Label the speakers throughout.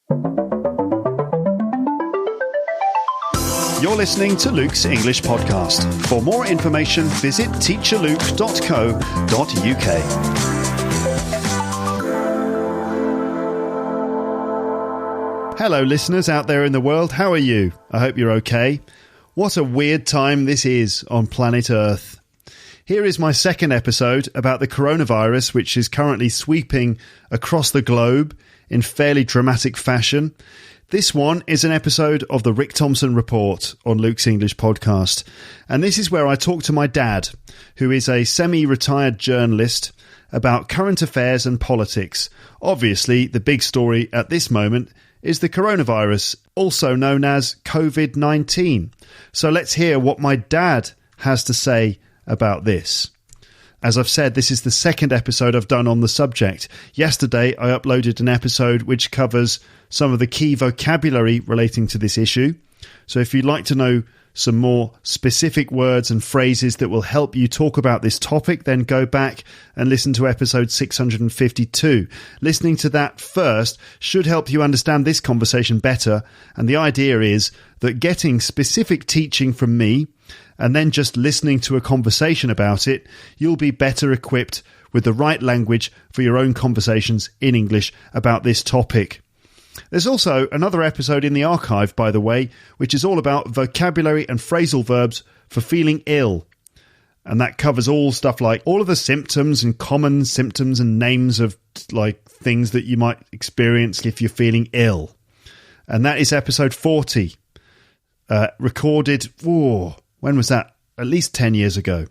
Speaker 1: You're listening to Luke's English Podcast. For more information, visit teacherluke.co.uk. Hello, listeners out there in the world. How are you? I hope you're okay. What a weird time this is on planet Earth. Here is my second episode about the coronavirus, which is currently sweeping across the globe in fairly dramatic fashion. This one is an episode of the Thompson Report on Luke's English Podcast. And this is where I talk to my dad, who is a semi-retired journalist, about current affairs and politics. Obviously, the big story at this moment is the coronavirus, also known as COVID-19. So let's hear what my dad has to say about this. As I've said, this is the second episode I've done on the subject. Yesterday, I uploaded an episode which covers some of the key vocabulary relating to this issue. So if you'd like to know some more specific words and phrases that will help you talk about this topic, then go back and listen to episode 652. Listening to that first should help you understand this conversation better. And the idea is that getting specific teaching from me and then just listening to a conversation about it, you'll be better equipped with the right language for your own conversations in English about this topic. There's also another episode in the archive, by the way, which is all about vocabulary and phrasal verbs for feeling ill. And that covers all stuff like all of the symptoms and common symptoms and names of like things that you might experience if you're feeling ill. And that is episode 40, recorded, when was that? At least 10 years ago.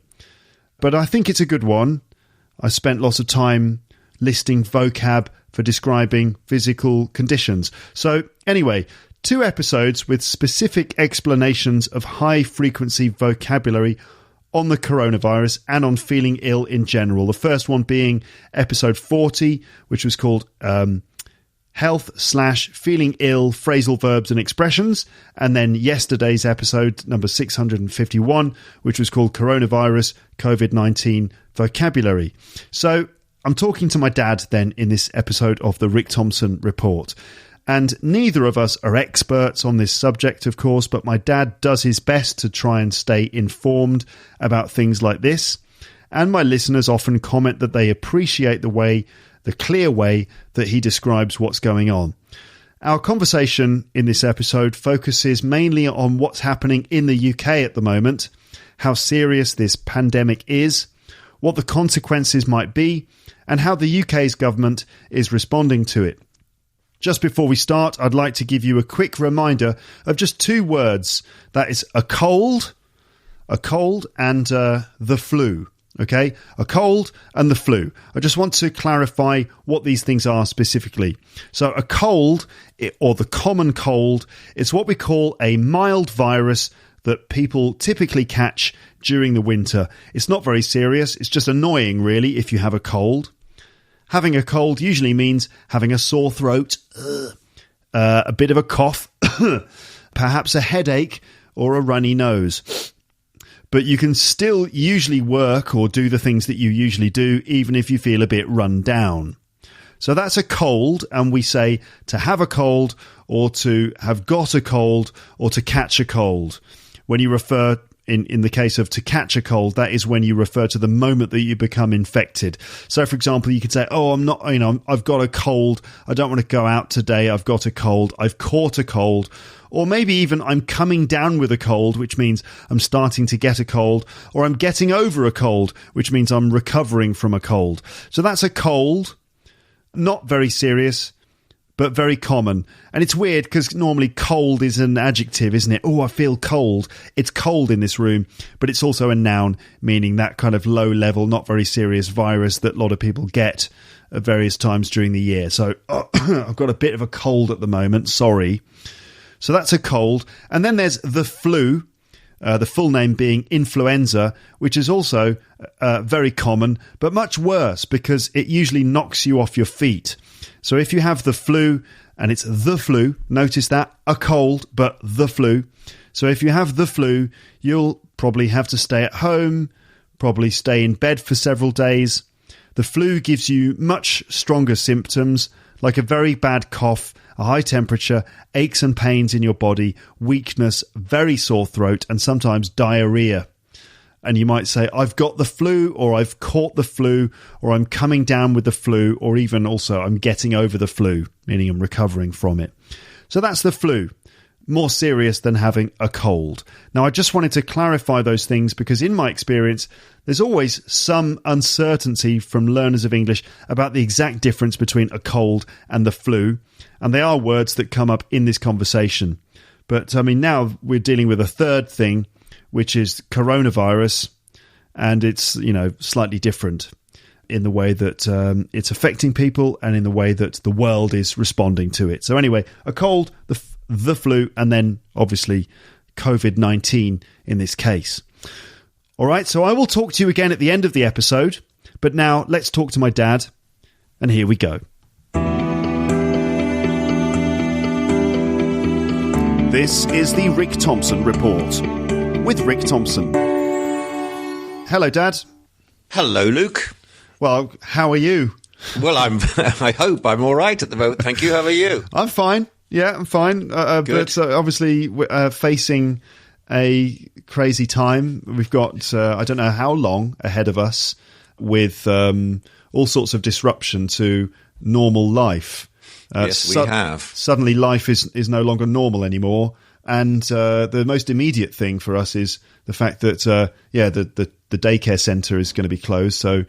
Speaker 1: But I think it's a good one. I spent lots of time listing vocab for describing physical conditions. So anyway, 2 episodes with specific explanations of high-frequency vocabulary on the coronavirus and on feeling ill in general. The first one being episode 40, which was called Health/Feeling Ill, Phrasal Verbs and Expressions. And then yesterday's episode, number 651, which was called Coronavirus, COVID-19 Vocabulary. So I'm talking to my dad then in this episode of the Thompson Report. And neither of us are experts on this subject, of course, but my dad does his best to try and stay informed about things like this. And my listeners often comment that they appreciate the clear way that he describes what's going on. Our conversation in this episode focuses mainly on what's happening in the UK at the moment, how serious this pandemic is, what the consequences might be, and how the UK's government is responding to it. Just before we start, I'd like to give you a quick reminder of just 2 words. That is a cold and the flu. Okay, a cold and the flu. I just want to clarify what these things are specifically. So a cold, or the common cold, is what we call a mild virus that people typically catch during the winter. It's not very serious. It's just annoying, really, if you have a cold. Having a cold usually means having a sore throat, a bit of a cough, perhaps a headache or a runny nose. But you can still usually work or do the things that you usually do, even if you feel a bit run down. So that's a cold, and we say to have a cold or to have got a cold or to catch a cold. When you refer, in the case of to catch a cold, that is when you refer to the moment that you become infected. So, for example, you could say, I've got a cold. I don't want to go out today. I've got a cold. I've caught a cold. Or maybe even I'm coming down with a cold, which means I'm starting to get a cold, or I'm getting over a cold, which means I'm recovering from a cold. So that's a cold, not very serious, but very common. And it's weird because normally cold is an adjective, isn't it? Oh, I feel cold. It's cold in this room, but it's also a noun, meaning that kind of low level, not very serious virus that a lot of people get at various times during the year. So I've got a bit of a cold at the moment. Sorry. So that's a cold. And then there's the flu, the full name being influenza, which is also very common, but much worse because it usually knocks you off your feet. So if you have the flu, and it's the flu, notice that, a cold, but the flu. So if you have the flu, you'll probably have to stay at home, probably stay in bed for several days. The flu gives you much stronger symptoms like a very bad cough, a high temperature, aches and pains in your body, weakness, very sore throat, and sometimes diarrhea. And you might say, I've got the flu, or I've caught the flu, or I'm coming down with the flu, or even also I'm getting over the flu, meaning I'm recovering from it. So that's the flu. More serious than having a cold. Now, I just wanted to clarify those things because in my experience, there's always some uncertainty from learners of English about the exact difference between a cold and the flu. And they are words that come up in this conversation. But I mean, now we're dealing with a third thing, which is coronavirus. And it's, slightly different in the way that it's affecting people and in the way that the world is responding to it. So anyway, a cold, the flu, and then obviously COVID-19 in this case. All right, so I will talk to you again at the end of the episode, but now let's talk to my dad, and here we go. This is the Rick Thompson Report with Rick Thompson. Hello, Dad.
Speaker 2: Hello, Luke.
Speaker 1: Well, how are you?
Speaker 2: Well, I hope I'm all right at the moment. Thank you. How are you?
Speaker 1: I'm fine. Yeah, I'm fine. But obviously, facing a crazy time. We've got, I don't know how long ahead of us with all sorts of disruption to normal life.
Speaker 2: Yes, we have.
Speaker 1: Suddenly, life is no longer normal anymore. And the most immediate thing for us is the fact that, the daycare centre is going to be closed. So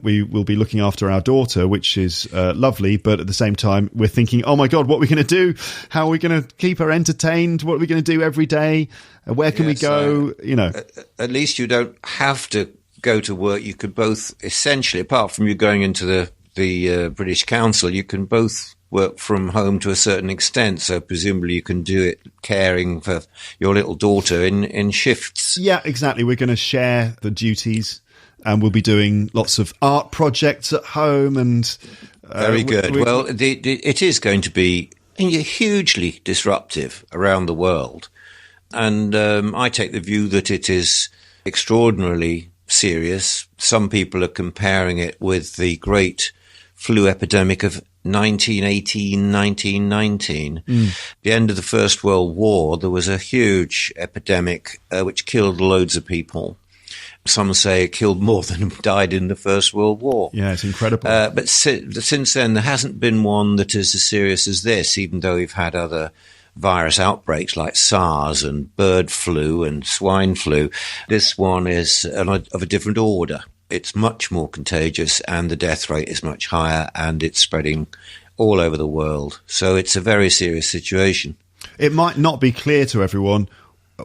Speaker 1: we will be looking after our daughter, which is lovely. But at the same time, we're thinking, oh, my God, what are we going to do? How are we going to keep her entertained? What are we going to do every day? Where can we go?
Speaker 2: At least you don't have to go to work. You could both essentially, apart from you going into the British Council, you can both work from home to a certain extent, so presumably you can do it caring for your little daughter in shifts.
Speaker 1: Yeah, exactly. We're going to share the duties, and we'll be doing lots of art projects at home. And
Speaker 2: very good. Well, it is going to be hugely disruptive around the world, and I take the view that it is extraordinarily serious. Some people are comparing it with the great flu epidemic of 1918, 1919. The end of the First World War, there was a huge epidemic which killed loads of people. Some say it killed more than died in the First World War.
Speaker 1: Yeah, it's incredible.
Speaker 2: But since then, there hasn't been one that is as serious as this, even though we've had other virus outbreaks like SARS and bird flu and swine flu. This one is of a different order. It's much more contagious and the death rate is much higher and it's spreading all over the world. So it's a very serious situation.
Speaker 1: It might not be clear to everyone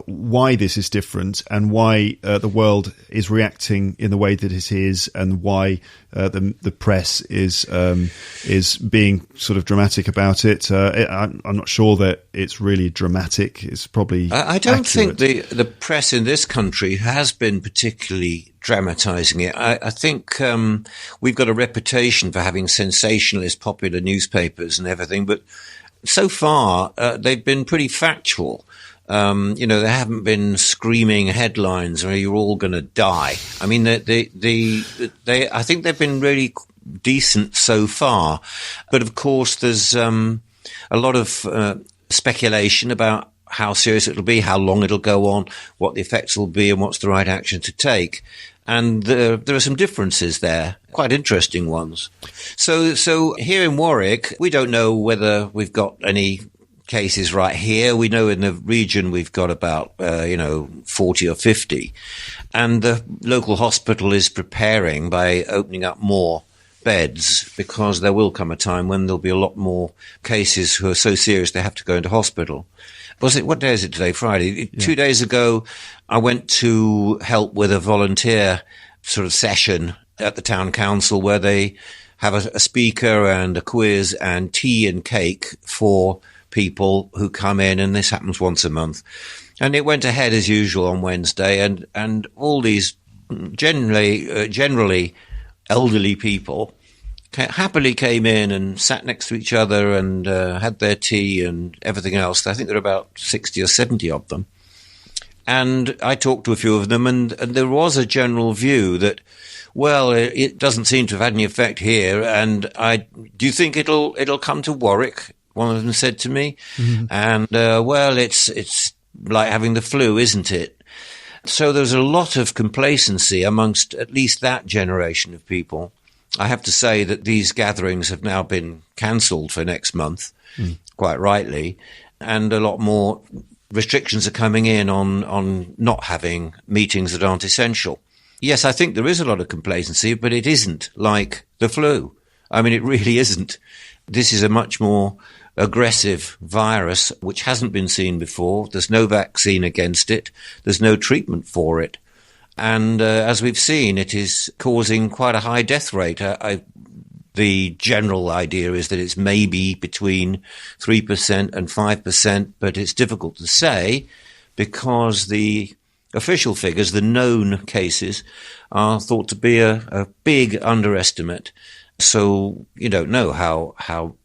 Speaker 1: why this is different and why the world is reacting in the way that it is, and why the press is being sort of dramatic about it. I'm not sure that it's really dramatic. It's probably
Speaker 2: I don't
Speaker 1: accurate.
Speaker 2: think the press in this country has been particularly dramatising it. I think we've got a reputation for having sensationalist popular newspapers and everything, but so far they've been pretty factual. There haven't been screaming headlines or you're all going to die. I mean, I think they've been really decent so far. But of course, there's a lot of speculation about how serious it'll be, how long it'll go on, what the effects will be, and what's the right action to take. And there are some differences there, quite interesting ones. So here in Warwick, we don't know whether we've got any cases right here. We know in the region we've got about 40 or 50, and the local hospital is preparing by opening up more beds, because there will come a time when there'll be a lot more cases who are so serious they have to go into hospital. What day is it today? Friday. Yeah. 2 days ago, I went to help with a volunteer sort of session at the town council where they have a speaker and a quiz and tea and cake for people who come in, and this happens once a month. And it went ahead as usual on Wednesday, and all these generally elderly people happily came in and sat next to each other and had their tea and everything else. I think there are about 60 or 70 of them. And I talked to a few of them, and there was a general view that, well, it doesn't seem to have had any effect here. And do you think it'll come to Warwick? One of them said to me. Mm-hmm. And, well, it's like having the flu, isn't it? So there's a lot of complacency amongst at least that generation of people. I have to say that these gatherings have now been cancelled for next month, quite rightly, and a lot more restrictions are coming in on not having meetings that aren't essential. Yes, I think there is a lot of complacency, but it isn't like the flu. I mean, it really isn't. This is a much more aggressive virus, which hasn't been seen before. There's no vaccine against it. There's no treatment for it. And as we've seen, it is causing quite a high death rate. The general idea is that it's maybe between 3% and 5%, but it's difficult to say because the official figures, the known cases, are thought to be a big underestimate. So you don't know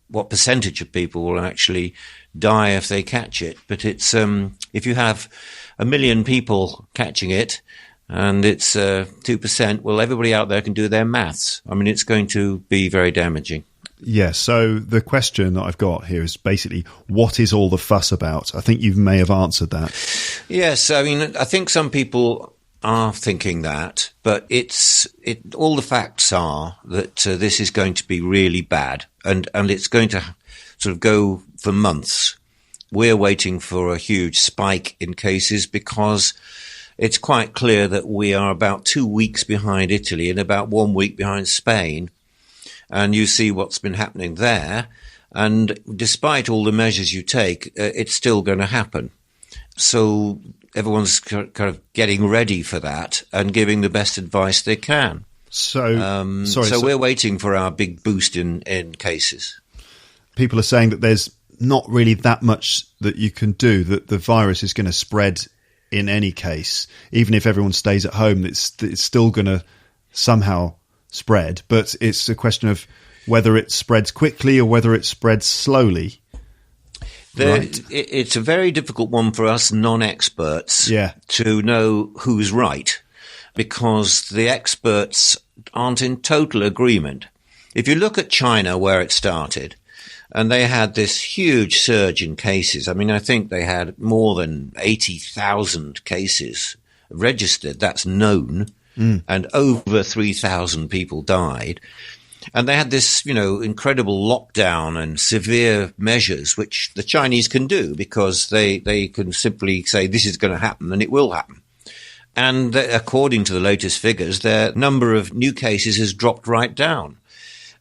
Speaker 2: what percentage of people will actually die if they catch it. But it's if you have 1 million people catching it, and it's 2%, well, everybody out there can do their maths. I mean, it's going to be very damaging.
Speaker 1: Yes, so the question that I've got here is basically, what is all the fuss about? I think you may have answered that.
Speaker 2: Yes, I mean, I think some people are thinking that, but all the facts are that this is going to be really bad, and it's going to sort of go for months. We're waiting for a huge spike in cases because it's quite clear that we are about 2 weeks behind Italy and about 1 week behind Spain. And you see what's been happening there. And despite all the measures you take, it's still going to happen. So everyone's kind of getting ready for that and giving the best advice they can. So we're waiting for our big boost in cases.
Speaker 1: People are saying that there's not really that much that you can do, that the virus is going to spread in any case. Even if everyone stays at home, it's still going to somehow spread, but it's a question of whether it spreads quickly or whether it spreads slowly. Right?
Speaker 2: It's a very difficult one for us non-experts to know who's right, because the experts aren't in total agreement. If you look at China, where it started, and they had this huge surge in cases. I mean, I think they had more than 80,000 cases registered, that's known, and over 3,000 people died. And they had this, incredible lockdown and severe measures, which the Chinese can do because they can simply say this is going to happen and it will happen. And according to the latest figures, their number of new cases has dropped right down.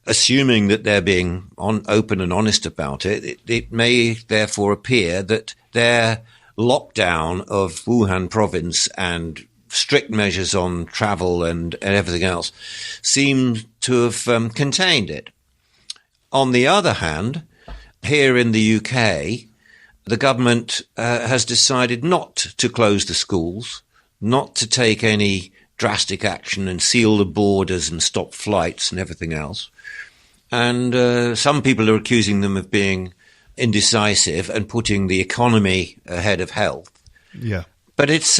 Speaker 2: Assuming that they're being open and honest about it, it may therefore appear that their lockdown of Wuhan province and strict measures on travel and everything else seem to have contained it. On the other hand, here in the UK, the government has decided not to close the schools, not to take any drastic action and seal the borders and stop flights and everything else. And some people are accusing them of being indecisive and putting the economy ahead of health.
Speaker 1: Yeah.
Speaker 2: But it's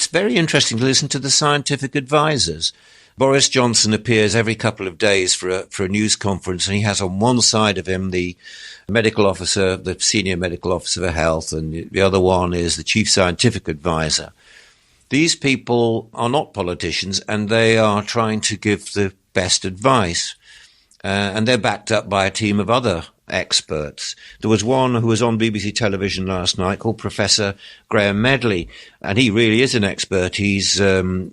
Speaker 2: very interesting to listen to the scientific advisors. Boris Johnson appears every couple of days for a news conference, and he has on one side of him the medical officer, the senior medical officer for health, and the other one is the chief scientific advisor. These people are not politicians, and they are trying to give the best advice. And they're backed up by a team of other experts. There was one who was on BBC television last night called Professor Graham Medley, and he really is an expert. He's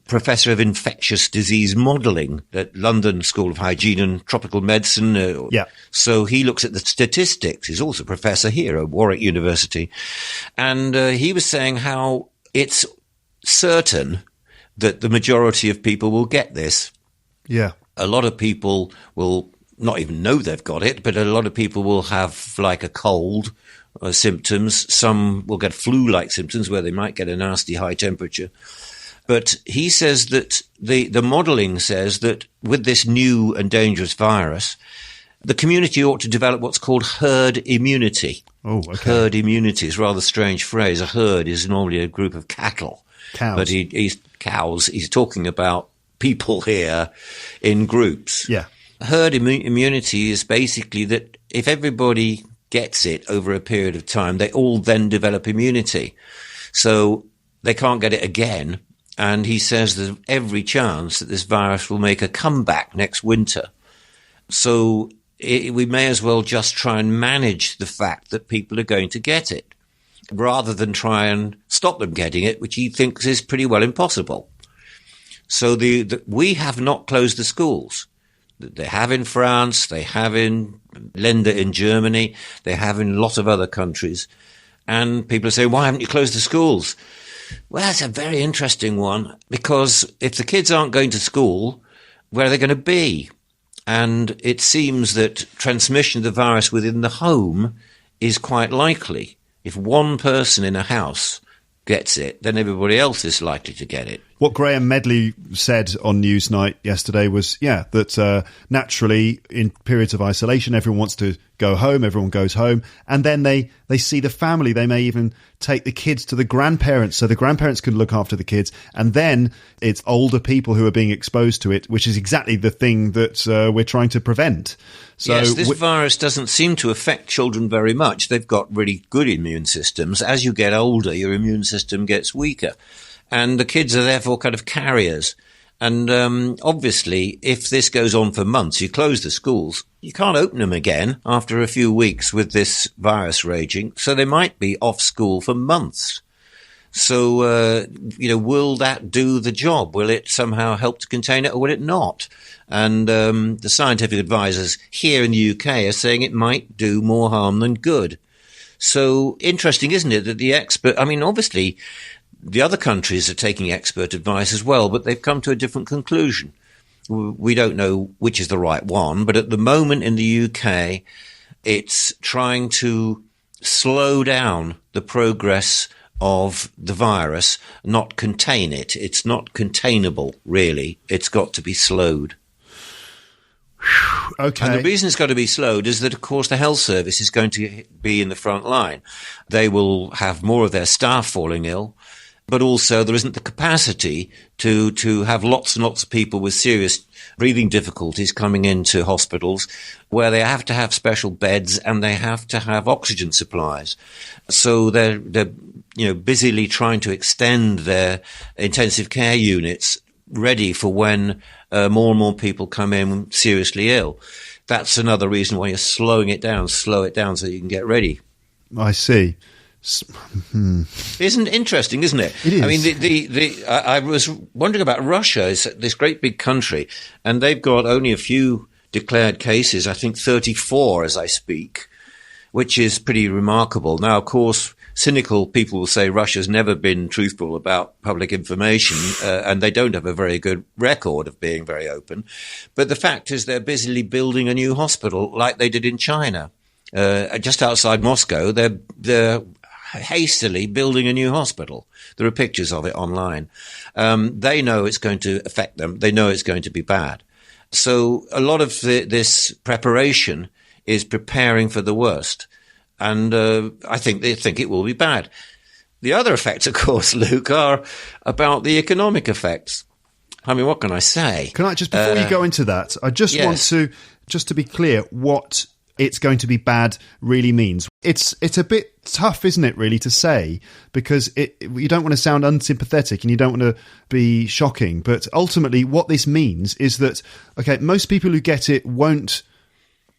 Speaker 2: Professor of Infectious Disease Modelling at London School of Hygiene and Tropical Medicine. So he looks at the statistics. He's also a professor here at Warwick University. And he was saying how it's certain that the majority of people will get this.
Speaker 1: Yeah.
Speaker 2: A lot of people will not even know they've got it, but a lot of people will have like a cold symptoms. Some will get flu-like symptoms where they might get a nasty high temperature. But he says that the modelling says that with this new and dangerous virus, the community ought to develop what's called herd immunity.
Speaker 1: Oh, okay.
Speaker 2: Herd immunity is a rather strange phrase. A herd is normally a group of cattle.
Speaker 1: Cows.
Speaker 2: But he's cows. He's talking about people here in groups.
Speaker 1: Yeah.
Speaker 2: Herd immunity is basically that if everybody gets it over a period of time, they all then develop immunity. So they can't get it again. And he says there's every chance that this virus will make a comeback next winter. So we may as well just try and manage the fact that people are going to get it, rather than try and stop them getting it, which he thinks is pretty well impossible. So we have not closed the schools. They have in France, they have in Länder in Germany, they have in a lot of other countries. And people are saying, why haven't you closed the schools? Well, that's a very interesting one, because if the kids aren't going to school, where are they going to be? And it seems that transmission of the virus within the home is quite likely. If one person in a house gets it, then everybody else is likely to get it.
Speaker 1: What Graham Medley said on Newsnight yesterday was, that naturally in periods of isolation, everyone wants to go home, everyone goes home, and then they see the family. They may even take the kids to the grandparents so the grandparents can look after the kids. And then it's older people who are being exposed to it, which is exactly the thing that we're trying to prevent. So
Speaker 2: yes, this virus doesn't seem to affect children very much. They've got really good immune systems. As you get older, your immune system gets weaker. And the kids are therefore kind of carriers. And obviously, if this goes on for months, you close the schools, you can't open them again after a few weeks with this virus raging. So they might be off school for months. So, will that do the job? Will it somehow help to contain it, or will it not? And the scientific advisors here in the UK are saying it might do more harm than good. So interesting, isn't it, that obviously the other countries are taking expert advice as well, but they've come to a different conclusion. We don't know which is the right one, but at the moment in the UK, it's trying to slow down the progress of the virus, not contain it. It's not containable, really. It's got to be slowed.
Speaker 1: Okay.
Speaker 2: And the reason it's got to be slowed is that, of course, the health service is going to be in the front line. They will have more of their staff falling ill, but also there isn't the capacity to have lots and lots of people with serious breathing difficulties coming into hospitals where they have to have special beds and they have to have oxygen supplies. So they're busily trying to extend their intensive care units ready for when more and more people come in seriously ill. That's another reason why you're slowing it down. Slow it down so you can get ready.
Speaker 1: I see.
Speaker 2: Isn't it interesting, isn't it?
Speaker 1: It is.
Speaker 2: I mean, I was wondering about Russia. It's this great big country, and they've got only a few declared cases, I think 34 as I speak, which is pretty remarkable. Now, of course, cynical people will say Russia's never been truthful about public information, and they don't have a very good record of being very open. But the fact is they're busily building a new hospital like they did in China. Just outside Moscow, they're hastily building a new hospital. There are pictures of it online. They know it's going to affect them. They know it's going to be bad. So a lot of this preparation is preparing for the worst. And I think they think it will be bad. The other effects, of course, Luke, are about the economic effects. I mean, what can I say?
Speaker 1: Can I just, before you go into that, I just want to, just to be clear, what it's going to be bad really means. It's a bit tough, isn't it, really, to say, because you don't want to sound unsympathetic and you don't want to be shocking. But ultimately, what this means is that, okay, most people who get it won't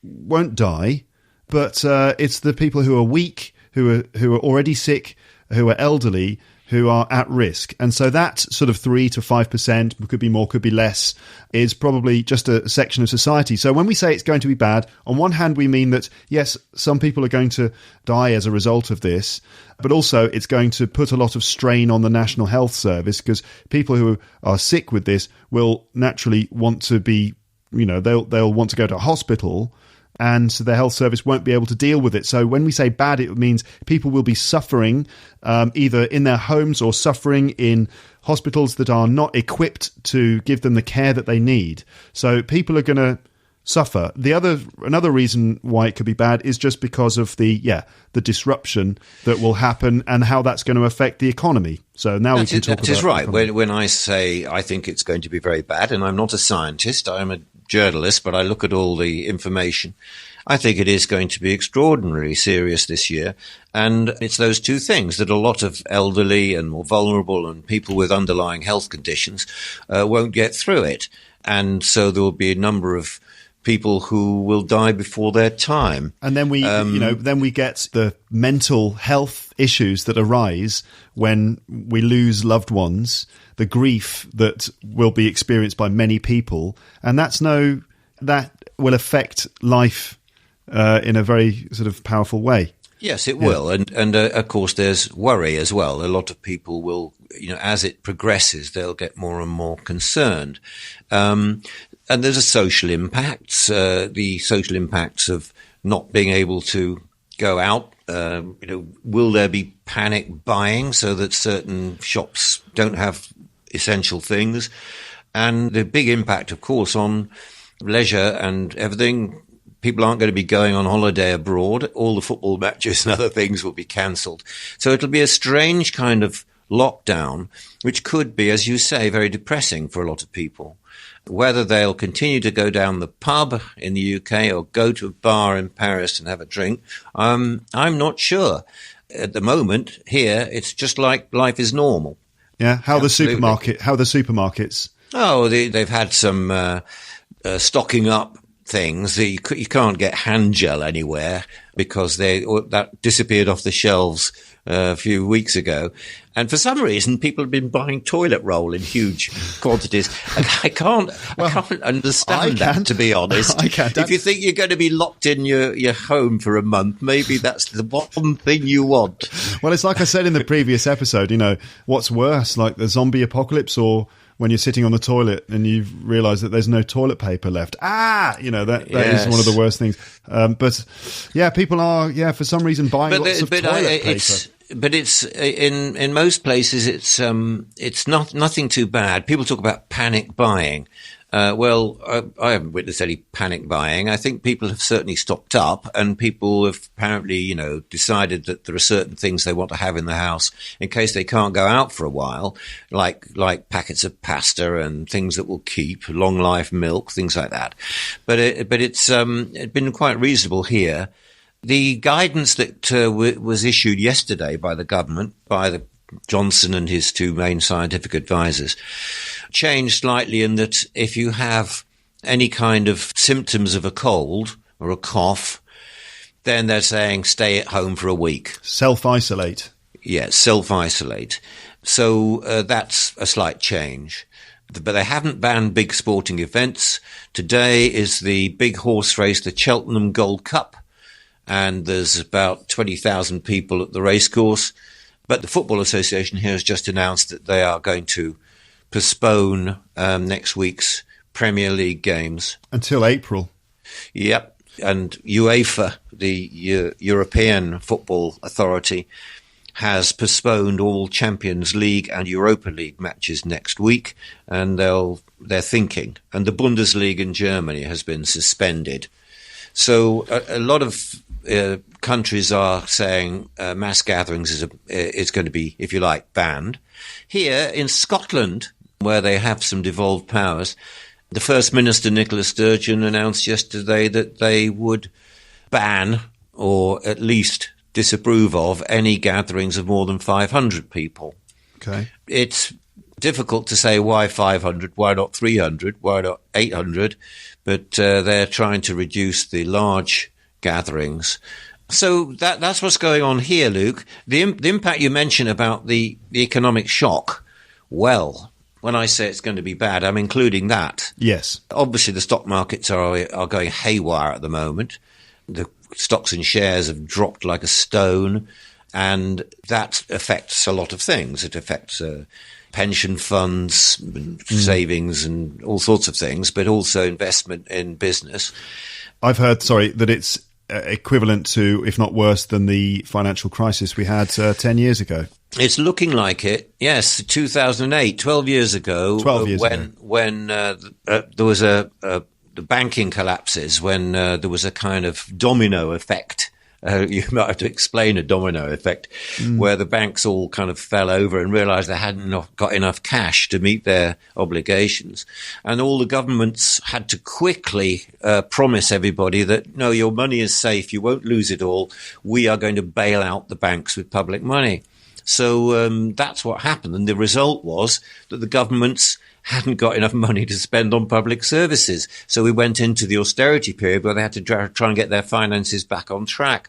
Speaker 1: die, but it's the people who are weak, who are already sick, who are elderly, who are at risk. And so that sort of 3 to 5%, could be more, could be less, is probably just a section of society. So when we say it's going to be bad, on one hand, we mean that, yes, some people are going to die as a result of this, but also it's going to put a lot of strain on the National Health Service, because people who are sick with this will naturally want to be, they'll want to go to a hospital, and the health service won't be able to deal with it. So when we say bad, it means people will be suffering either in their homes or suffering in hospitals that are not equipped to give them the care that they need. So people are going to suffer. Another reason why it could be bad is just because of the disruption that will happen and how that's going to affect the economy. So now we can talk about
Speaker 2: that is right. When I say I think it's going to be very bad, and I'm not a scientist, I'm a journalist, but I look at all the information. I think it is going to be extraordinarily serious this year. And it's those two things, that a lot of elderly and more vulnerable and people with underlying health conditions won't get through it. And so there will be a number of people who will die before their time.
Speaker 1: And then we get the mental health issues that arise when we lose loved ones, the grief that will be experienced by many people. And that will affect life in a very sort of powerful way.
Speaker 2: Yes, it will. And of course, there's worry as well. A lot of people will, as it progresses, they'll get more and more concerned. And there's a social impacts, the social impacts of not being able to go out. Will there be panic buying so that certain shops don't have essential things? And the big impact, of course, on leisure and everything. People aren't going to be going on holiday abroad. All the football matches and other things will be cancelled. So it'll be a strange kind of lockdown, which could be, as you say, very depressing for a lot of people. Whether they'll continue to go down the pub in the UK or go to a bar in Paris and have a drink, I'm not sure. At the moment, here, it's just like life is normal.
Speaker 1: Yeah. How the supermarkets?
Speaker 2: Oh, they've had some stocking up things. You can't get hand gel anywhere because that disappeared off the shelves a few weeks ago. And for some reason, people have been buying toilet roll in huge quantities. I can't understand that, to be honest.
Speaker 1: I can't.
Speaker 2: If you think you're going to be locked in your home for a month, maybe that's the one thing you want.
Speaker 1: Well, it's like I said in the previous episode, what's worse, like the zombie apocalypse or when you're sitting on the toilet and you realise that there's no toilet paper left. That is one of the worst things. But yeah, people are, for some reason buying lots of toilet paper.
Speaker 2: But it's in most places it's nothing too bad. People talk about panic buying. I haven't witnessed any panic buying. I think people have certainly stocked up, and people have apparently, decided that there are certain things they want to have in the house in case they can't go out for a while, like packets of pasta and things that will keep, long life milk, things like that. But it's been quite reasonable here. The guidance that was issued yesterday by the government, by Johnson and his two main scientific advisors, changed slightly in that if you have any kind of symptoms of a cold or a cough, then they're saying stay at home for a week.
Speaker 1: Self-isolate.
Speaker 2: Yes, self-isolate. So that's a slight change. But they haven't banned big sporting events. Today is the big horse race, the Cheltenham Gold Cup, and there's about 20,000 people at the racecourse. But the Football Association here has just announced that they are going to postpone next week's Premier League games.
Speaker 1: Until April.
Speaker 2: Yep. And UEFA, the European Football Authority, has postponed all Champions League and Europa League matches next week, and they're thinking. And the Bundesliga in Germany has been suspended. So a lot of countries are saying mass gatherings is going to be, if you like, banned. Here in Scotland, where they have some devolved powers, the First Minister, Nicola Sturgeon, announced yesterday that they would ban, or at least disapprove of, any gatherings of more than 500 people.
Speaker 1: Okay.
Speaker 2: It's difficult to say why 500, why not 300, why not 800, but they're trying to reduce the large gatherings. So that's what's going on here, Luke. The impact you mentioned about the economic shock, well, when I say it's going to be bad, I'm including that.
Speaker 1: Yes.
Speaker 2: Obviously, the stock markets are going haywire at the moment. The stocks and shares have dropped like a stone, and that affects a lot of things. It affects pension funds, savings, and all sorts of things, but also investment in business.
Speaker 1: I've heard, that it's equivalent to, if not worse than, the financial crisis we had 10 years ago.
Speaker 2: It's looking like it. Yes, 2008, 12 years ago. When there was a the banking collapses, when there was a kind of domino effect. You might have to explain a domino effect, where the banks all kind of fell over and realized they hadn't got enough cash to meet their obligations. And all the governments had to quickly promise everybody that, no, your money is safe, you won't lose it all. We are going to bail out the banks with public money. So that's what happened. And the result was that the governments hadn't got enough money to spend on public services. So we went into the austerity period where they had to try and get their finances back on track.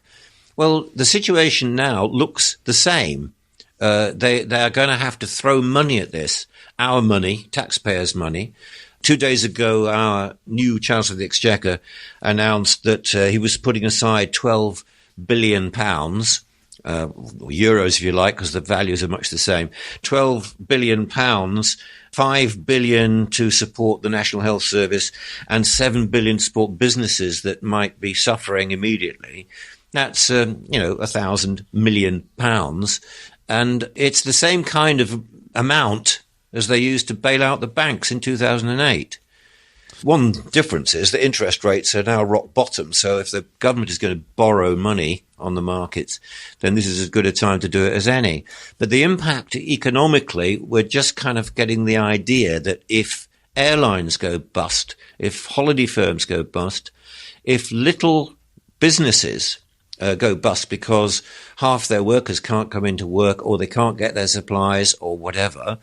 Speaker 2: Well, the situation now looks the same. They are going to have to throw money at this, our money, taxpayers' money. 2 days ago, our new Chancellor of the Exchequer announced that he was putting aside £12 billion, euros if you like, because the values are much the same, £12 billion, 5 billion to support the National Health Service, and 7 billion to support businesses that might be suffering immediately. That's, £1,000 million. And it's the same kind of amount as they used to bail out the banks in 2008. One difference is that interest rates are now rock bottom. So if the government is going to borrow money on the markets, then this is as good a time to do it as any. But the impact economically, we're just kind of getting the idea that if airlines go bust, if holiday firms go bust, if little businesses go bust because half their workers can't come into work or they can't get their supplies or whatever,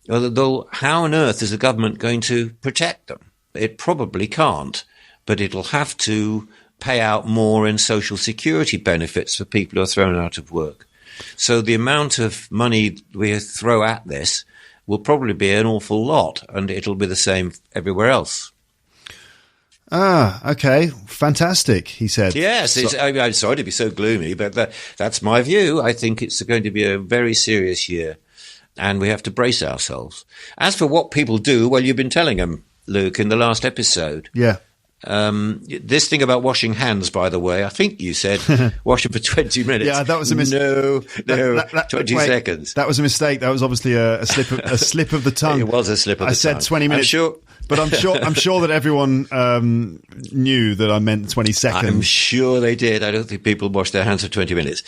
Speaker 2: how on earth is the government going to protect them? It probably can't, but it'll have to pay out more in social security benefits for people who are thrown out of work. So the amount of money we throw at this will probably be an awful lot, and it'll be the same everywhere else.
Speaker 1: Ah, okay. Fantastic, he said.
Speaker 2: Yes, I'm sorry to be so gloomy, but that's my view. I think it's going to be a very serious year, and we have to brace ourselves. As for what people do, well, you've been telling them, Luke, in the last episode.
Speaker 1: Yeah.
Speaker 2: This thing about washing hands, by the way, I think you said wash them for 20 minutes.
Speaker 1: Yeah, that was a mistake.
Speaker 2: No, 20 seconds.
Speaker 1: That was a mistake. That was obviously a slip of the tongue.
Speaker 2: It was a slip of the tongue.
Speaker 1: I said 20 minutes. But I'm sure that everyone knew that I meant 20 seconds.
Speaker 2: I'm sure they did. I don't think people wash their hands for 20 minutes.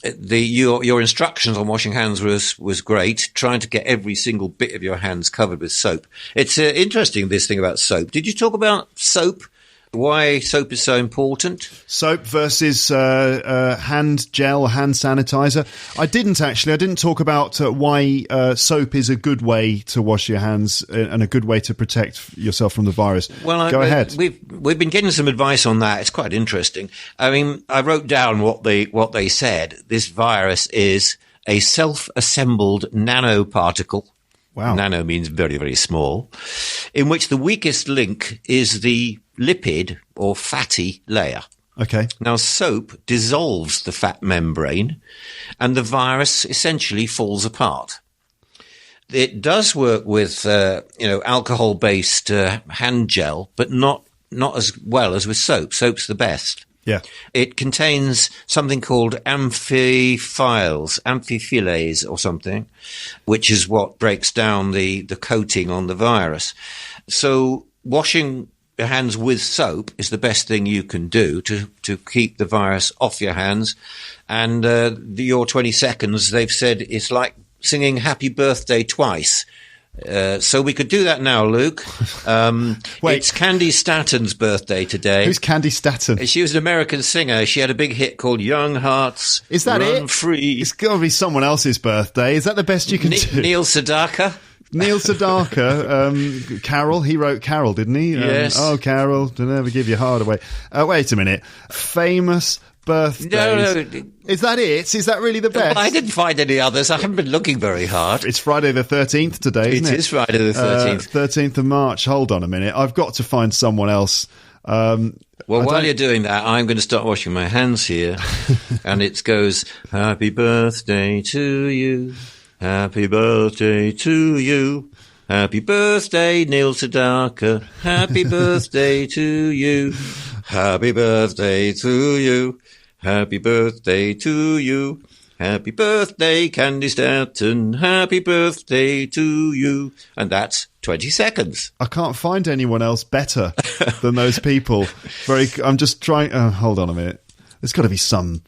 Speaker 2: Your instructions on washing hands was great, trying to get every single bit of your hands covered with soap. It's interesting, this thing about soap. Did you talk about soap? Why soap is so important? Soap
Speaker 1: versus hand gel, hand sanitizer. I didn't talk about why soap is a good way to wash your hands and a good way to protect yourself from the virus.
Speaker 2: Well,
Speaker 1: Go ahead.
Speaker 2: We've been getting some advice on that. It's quite interesting. I mean, I wrote down what they said. This virus is a self-assembled nanoparticle.
Speaker 1: Wow.
Speaker 2: Nano means very, very small, in which the weakest link is the lipid or fatty layer.
Speaker 1: Okay.
Speaker 2: Now, soap dissolves the fat membrane and the virus essentially falls apart. It does work with, alcohol-based hand gel, but not as well as with soap. Soap's the best.
Speaker 1: Yeah.
Speaker 2: It contains something called amphiphiles or something, which is what breaks down the coating on the virus. So washing your hands with soap is the best thing you can do to keep the virus off your hands. And your 20 seconds, they've said, it's like singing Happy Birthday twice. So we could do that now, Luke.
Speaker 1: Wait.
Speaker 2: It's Candy Statton's birthday today.
Speaker 1: Who's Candy Statton?
Speaker 2: She was an American singer. She had a big hit called Young Hearts.
Speaker 1: Is that
Speaker 2: Run
Speaker 1: it?
Speaker 2: Free.
Speaker 1: It's got to be someone else's birthday. Is that the best you can do?
Speaker 2: Neil Sedaka.
Speaker 1: Neil Sedaka, Carol. He wrote Carol, didn't he?
Speaker 2: Yes.
Speaker 1: Oh, Carol, don't ever give your heart away. Wait a minute. Famous birthdays.
Speaker 2: No.
Speaker 1: Is that it? Is that really the best?
Speaker 2: Well, I didn't find any others. I haven't been looking very hard.
Speaker 1: It's Friday the 13th today, isn't it?
Speaker 2: It is Friday the 13th.
Speaker 1: 13th of March. Hold on a minute. I've got to find someone else.
Speaker 2: Well, while you're doing that, I'm going to start washing my hands here. And it goes, Happy birthday to you. Happy birthday to you. Happy birthday, Neil Sedaka. Happy birthday to you. Happy birthday to you. Happy birthday to you. Happy birthday, Candy Stanton. Happy birthday to you. And that's 20 seconds.
Speaker 1: I can't find anyone else better than those people. I'm just trying. Hold on a minute. There's got to be some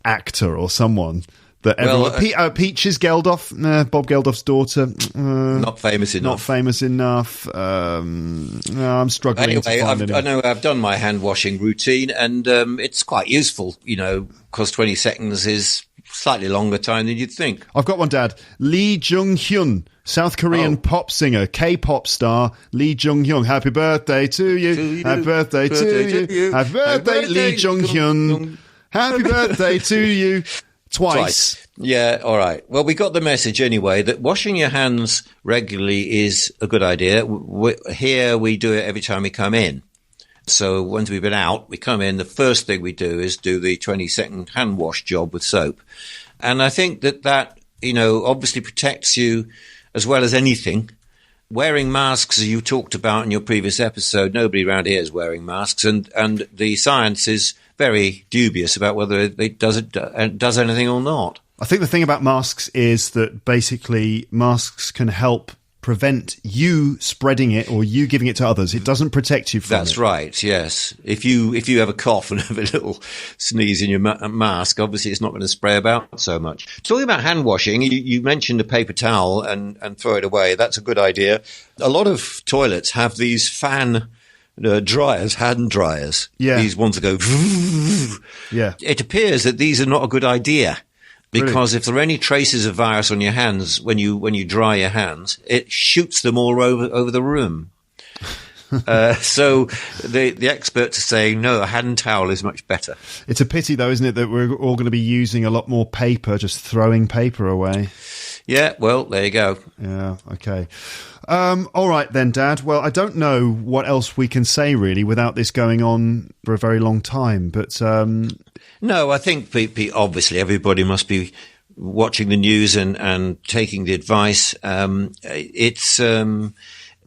Speaker 1: actor or someone that everyone. Peaches Geldof, Bob Geldof's daughter.
Speaker 2: Not famous enough.
Speaker 1: Not famous enough. I'm struggling to find anyone.
Speaker 2: I know I've done my hand washing routine, and it's quite useful, because 20 seconds is slightly longer time than you'd think.
Speaker 1: I've got one, Dad. Lee Jung-hyun, South Korean pop singer, K-pop star Lee Jung-hyun. Happy birthday to you. Happy birthday to you. Happy birthday, Lee Jung-hyun. Happy birthday to you. Twice.
Speaker 2: Yeah, all right. Well, we got the message anyway that washing your hands regularly is a good idea. Here we do it every time we come in. So once we've been out, we come in, the first thing we do is do the 20-second hand wash job with soap. And I think that obviously protects you as well as anything. Wearing masks, as you talked about in your previous episode, nobody around here is wearing masks, and the science is very dubious about whether it does anything or not.
Speaker 1: I think the thing about masks is that basically masks can help prevent you spreading it or you giving it to others. It doesn't protect you from it.
Speaker 2: That's right, yes. If you have a cough and have a little sneeze in your mask, obviously it's not going to spray about so much. Talking about hand washing, you mentioned a paper towel and throw it away. That's a good idea. A lot of toilets have these fan dryers, hand dryers.
Speaker 1: Yeah.
Speaker 2: These ones that go.
Speaker 1: Yeah.
Speaker 2: It appears that these are not a good idea. Because if there are any traces of virus on your hands when you dry your hands, it shoots them all over the room. So the experts are saying, no, a hand towel is much better.
Speaker 1: It's a pity, though, isn't it, that we're all going to be using a lot more paper, just throwing paper away.
Speaker 2: Yeah, well, there you go.
Speaker 1: Yeah, okay. All right then, Dad. Well, I don't know what else we can say, really, without this going on for a very long time. But
Speaker 2: no, I think obviously everybody must be watching the news and taking the advice. It's in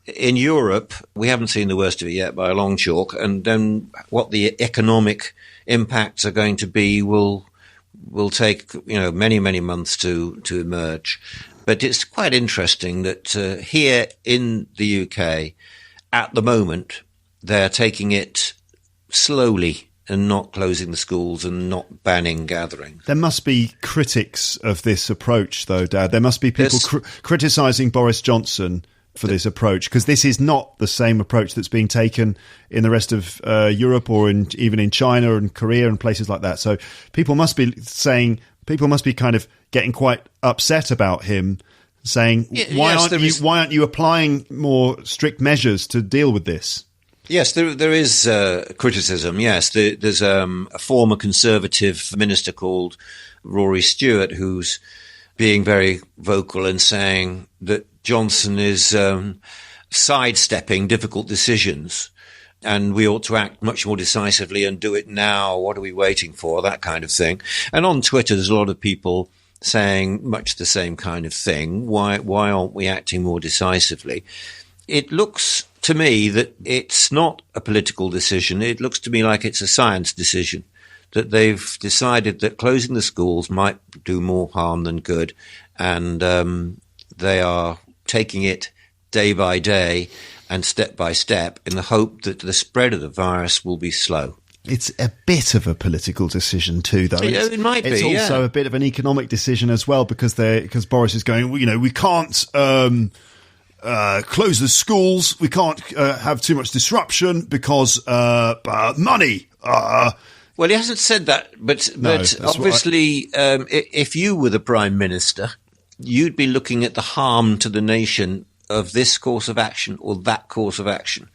Speaker 2: Europe, we haven't seen the worst of it yet by a long chalk. And then what the economic impacts are going to be will take many, many months to emerge. But it's quite interesting that here in the UK, at the moment, they're taking it slowly and not closing the schools and not banning gatherings.
Speaker 1: There must be critics of this approach, though, Dad. There must be people criticising Boris Johnson for this approach, because this is not the same approach that's being taken in the rest of Europe or even in China and Korea and places like that. So people must be kind of getting quite upset about him, saying, why aren't you applying more strict measures to deal with this?
Speaker 2: Yes, there is criticism. Yes, there's a former Conservative minister called Rory Stewart who's being very vocal and saying that Johnson is sidestepping difficult decisions and we ought to act much more decisively and do it now. What are we waiting for? That kind of thing. And on Twitter, there's a lot of people saying much the same kind of thing. Why aren't we acting more decisively? It looks to me that it's not a political decision. It looks to me like it's a science decision, that they've decided that closing the schools might do more harm than good. And they are taking it day by day and step by step in the hope that the spread of the virus will be slow.
Speaker 1: It's a bit of a political decision too, though.
Speaker 2: It might be.
Speaker 1: It's also a bit of an economic decision as well, because Boris is going, we can't close the schools. We can't have too much disruption because money.
Speaker 2: Well, he hasn't said that, but obviously, if you were the Prime Minister, you'd be looking at the harm to the nation of this course of action or that course of action.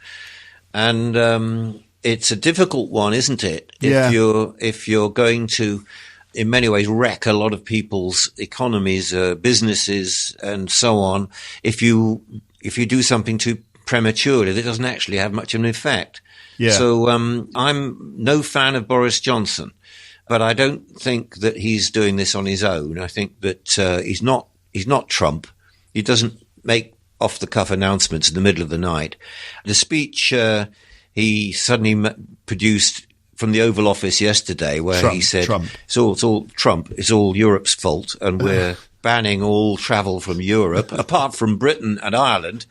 Speaker 2: And it's a difficult one, isn't it?
Speaker 1: Yeah.
Speaker 2: If you're going to, in many ways, wreck a lot of people's economies, businesses, and so on, if you do something too prematurely, that doesn't actually have much of an effect.
Speaker 1: Yeah.
Speaker 2: So I'm no fan of Boris Johnson, but I don't think that he's doing this on his own. I think that he's not Trump. He doesn't make off-the-cuff announcements in the middle of the night. The speech he suddenly produced from the Oval Office yesterday where he said
Speaker 1: Trump.
Speaker 2: It's all Trump. It's all Europe's fault, and we're banning all travel from Europe, apart from Britain and Ireland,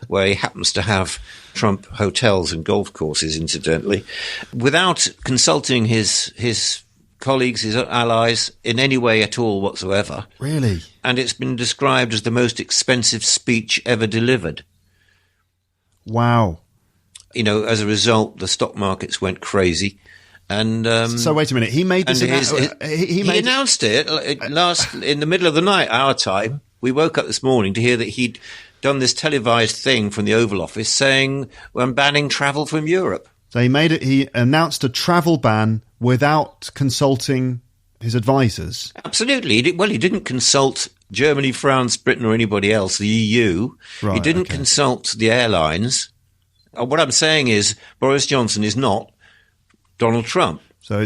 Speaker 2: where he happens to have Trump hotels and golf courses, incidentally, without consulting his colleagues, his allies, in any way at all whatsoever.
Speaker 1: Really?
Speaker 2: And it's been described as the most expensive speech ever delivered.
Speaker 1: Wow.
Speaker 2: As a result, the stock markets went crazy. And
Speaker 1: so wait a minute. He made this.
Speaker 2: He announced it in the middle of the night, our time. We woke up this morning to hear that he'd done this televised thing from the Oval Office saying, "I'm banning travel from Europe."
Speaker 1: So he announced a travel ban without consulting his advisors.
Speaker 2: Absolutely. He didn't consult Germany, France, Britain, or anybody else. The EU.
Speaker 1: Right,
Speaker 2: he didn't consult the airlines. What I'm saying is, Boris Johnson is not Donald Trump. So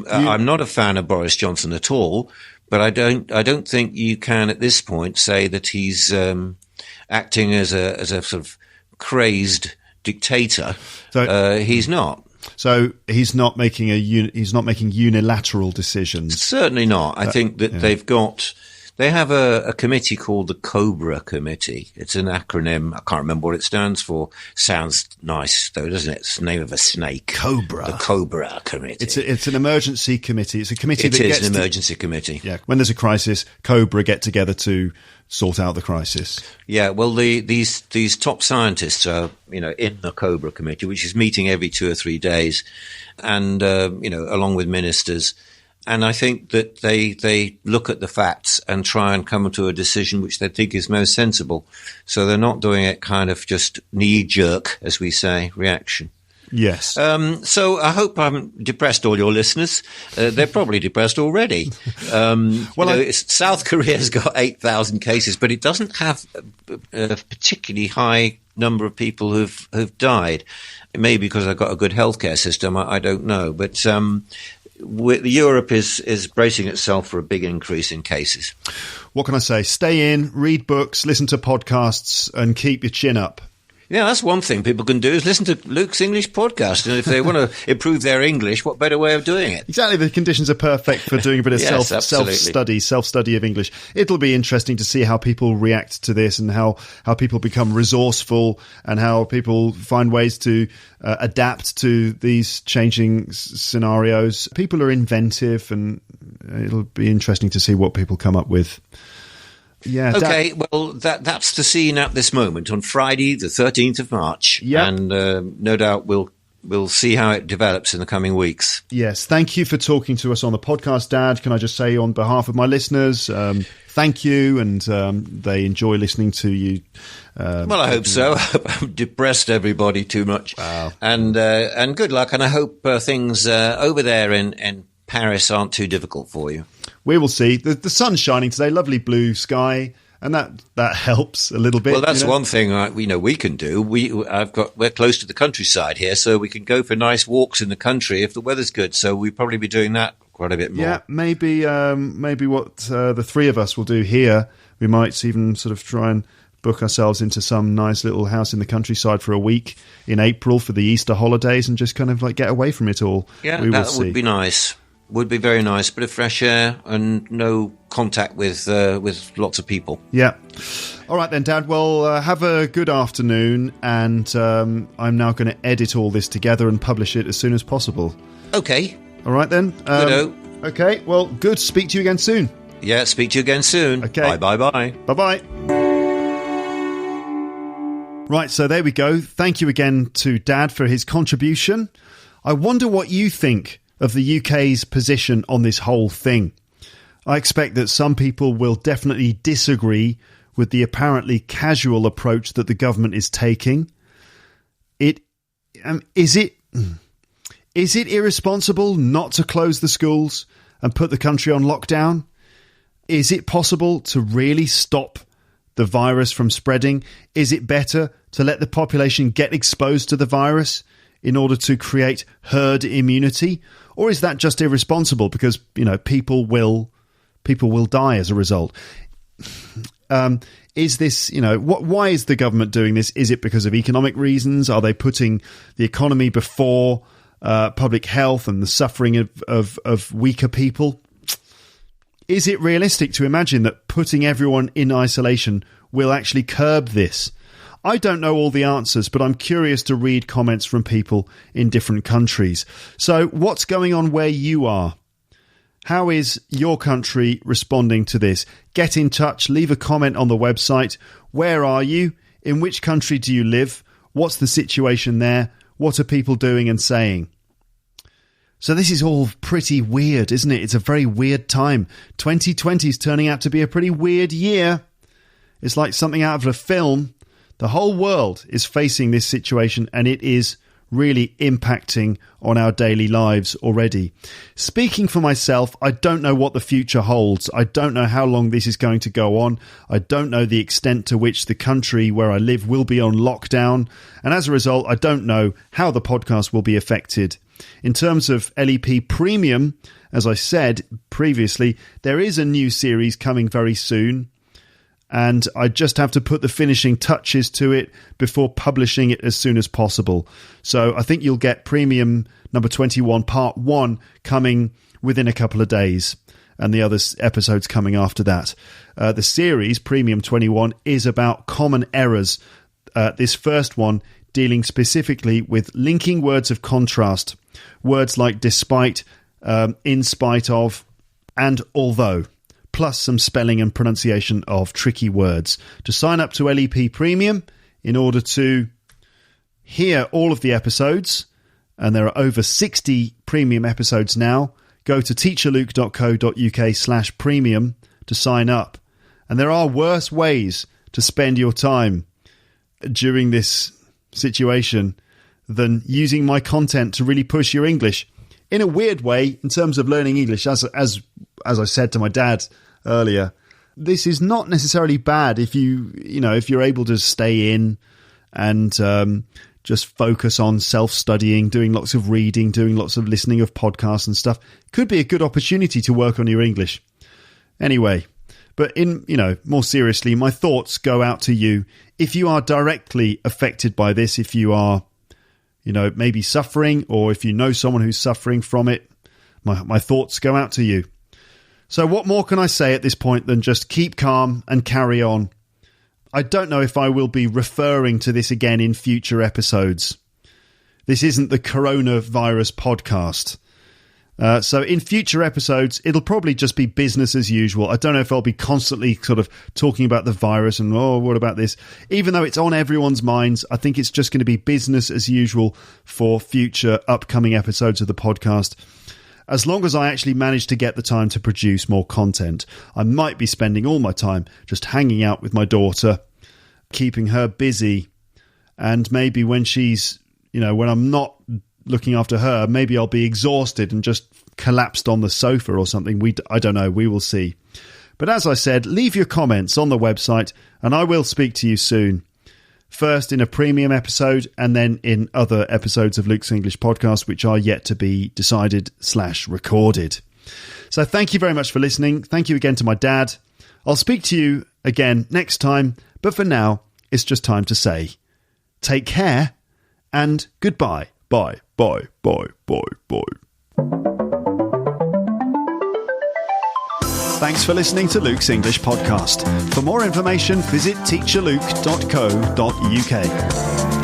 Speaker 2: I'm not a fan of Boris Johnson at all, but I don't think you can at this point say that he's acting as a sort of crazed dictator. So he's not.
Speaker 1: So he's not making unilateral decisions.
Speaker 2: Certainly not. I think that they have a committee called the COBRA Committee. It's an acronym. I can't remember what it stands for. Sounds nice, though, doesn't it? It's the name of a snake.
Speaker 1: COBRA.
Speaker 2: The COBRA Committee.
Speaker 1: It's an emergency committee. It's a committee
Speaker 2: emergency committee.
Speaker 1: Yeah. When there's a crisis, COBRA get together to sort out the crisis.
Speaker 2: Yeah. Well, these top scientists are, in the COBRA Committee, which is meeting every 2 or 3 days, and along with ministers. And I think that they look at the facts and try and come to a decision which they think is most sensible. So they're not doing it kind of just knee-jerk, as we say, reaction.
Speaker 1: Yes.
Speaker 2: So I hope I haven't depressed all your listeners. They're probably depressed already. South Korea's got 8,000 cases, but it doesn't have a particularly high number of people who've died. Maybe because I've got a good healthcare system. I don't know. But Europe is bracing itself for a big increase in cases.
Speaker 1: What can I say? Stay in, read books, listen to podcasts, and keep your chin up.
Speaker 2: Yeah, that's one thing people can do is listen to Luke's English podcast. And if they want to improve their English, what better way of doing it?
Speaker 1: Exactly. The conditions are perfect for doing a bit of
Speaker 2: Yes,
Speaker 1: self-study of English. It'll be interesting to see how people react to this and how people become resourceful and how people find ways to adapt to these changing scenarios. People are inventive, and it'll be interesting to see what people come up with. Yeah.
Speaker 2: Okay. Well, that's the scene at this moment on Friday, the 13th of March.
Speaker 1: Yeah.
Speaker 2: And no doubt we'll see how it develops in the coming weeks.
Speaker 1: Yes. Thank you for talking to us on the podcast, Dad. Can I just say on behalf of my listeners, thank you, and they enjoy listening to you.
Speaker 2: Well, I hope so. I hope I haven't depressed everybody too much.
Speaker 1: Wow.
Speaker 2: And good luck. And I hope things over there in Paris aren't too difficult for you.
Speaker 1: We will see. The sun's shining today, lovely blue sky, and that helps a little bit.
Speaker 2: Well, that's one thing we can do. We're close to the countryside here, so we can go for nice walks in the country if the weather's good. So we'll probably be doing that quite a bit more.
Speaker 1: Yeah, maybe what the three of us will do here. We might even sort of try and book ourselves into some nice little house in the countryside for a week in April for the Easter holidays and just kind of like get away from it all.
Speaker 2: Yeah, that would be nice. Would be very nice. Bit of fresh air and no contact with lots of people.
Speaker 1: Yeah. All right then, Dad. Well, have a good afternoon, and I'm now going to edit all this together and publish it as soon as possible.
Speaker 2: Okay.
Speaker 1: All right then.
Speaker 2: Good.
Speaker 1: Okay. Well, good. Speak to you again soon.
Speaker 2: Yeah. Speak to you again soon.
Speaker 1: Okay.
Speaker 2: Bye.
Speaker 1: Bye. Right. So there we go. Thank you again to Dad for his contribution. I wonder what you think of the UK's position on this whole thing. I expect that some people will definitely disagree with the apparently casual approach that the government is taking. Is it irresponsible not to close the schools and put the country on lockdown? Is it possible to really stop the virus from spreading? Is it better to let the population get exposed to the virus in order to create herd immunity? Or is that just irresponsible because, people will die as a result? Is this, why is the government doing this? Is it because of economic reasons? Are they putting the economy before public health and the suffering of weaker people. Is it realistic to imagine that putting everyone in isolation will actually curb this? I don't know all the answers, but I'm curious to read comments from people in different countries. So what's going on where you are? How is your country responding to this? Get in touch, leave a comment on the website. Where are you? In which country do you live? What's the situation there? What are people doing and saying? So this is all pretty weird, isn't it? It's a very weird time. 2020 is turning out to be a pretty weird year. It's like something out of a film. The whole world is facing this situation, and it is really impacting on our daily lives already. Speaking for myself, I don't know what the future holds. I don't know how long this is going to go on. I don't know the extent to which the country where I live will be on lockdown. And as a result, I don't know how the podcast will be affected. In terms of LEP Premium, as I said previously, there is a new series coming very soon. And I just have to put the finishing touches to it before publishing it as soon as possible. So I think you'll get Premium number 21 Part 1 coming within a couple of days, and the other episodes coming after that. The series, Premium 21, is about common errors. This first one dealing specifically with linking words of contrast. Words like despite, in spite of, and although. Plus some spelling and pronunciation of tricky words. To sign up to LEP Premium in order to hear all of the episodes, and there are over 60 premium episodes now, go to teacherluke.co.uk/premium to sign up. And there are worse ways to spend your time during this situation than using my content to really push your English. In a weird way, in terms of learning English, as I said to my dad earlier, this is not necessarily bad if you're able to stay in and just focus on self-studying, doing lots of reading, doing lots of listening of podcasts and stuff. Could be a good opportunity to work on your English. Anyway, but more seriously, my thoughts go out to you. If you are directly affected by this, if you are, maybe suffering, or if you know someone who's suffering from it, my thoughts go out to you. So what more can I say at this point than just keep calm and carry on? I don't know if I will be referring to this again in future episodes. This isn't the coronavirus podcast. So in future episodes, it'll probably just be business as usual. I don't know if I'll be constantly sort of talking about the virus and, what about this? Even though it's on everyone's minds, I think it's just going to be business as usual for future upcoming episodes of the podcast. As long as I actually manage to get the time to produce more content, I might be spending all my time just hanging out with my daughter, keeping her busy. And maybe when she's, when I'm not looking after her, maybe I'll be exhausted and just collapsed on the sofa or something. I don't know. We will see. But as I said, leave your comments on the website and I will speak to you soon. First in a premium episode and then in other episodes of Luke's English podcast, which are yet to be decided/recorded. So thank you very much for listening. Thank you again to my dad. I'll speak to you again next time. But for now, it's just time to say take care and goodbye. Bye, bye, bye, bye, bye. Thanks for listening to Luke's English podcast. For more information, visit teacherluke.co.uk.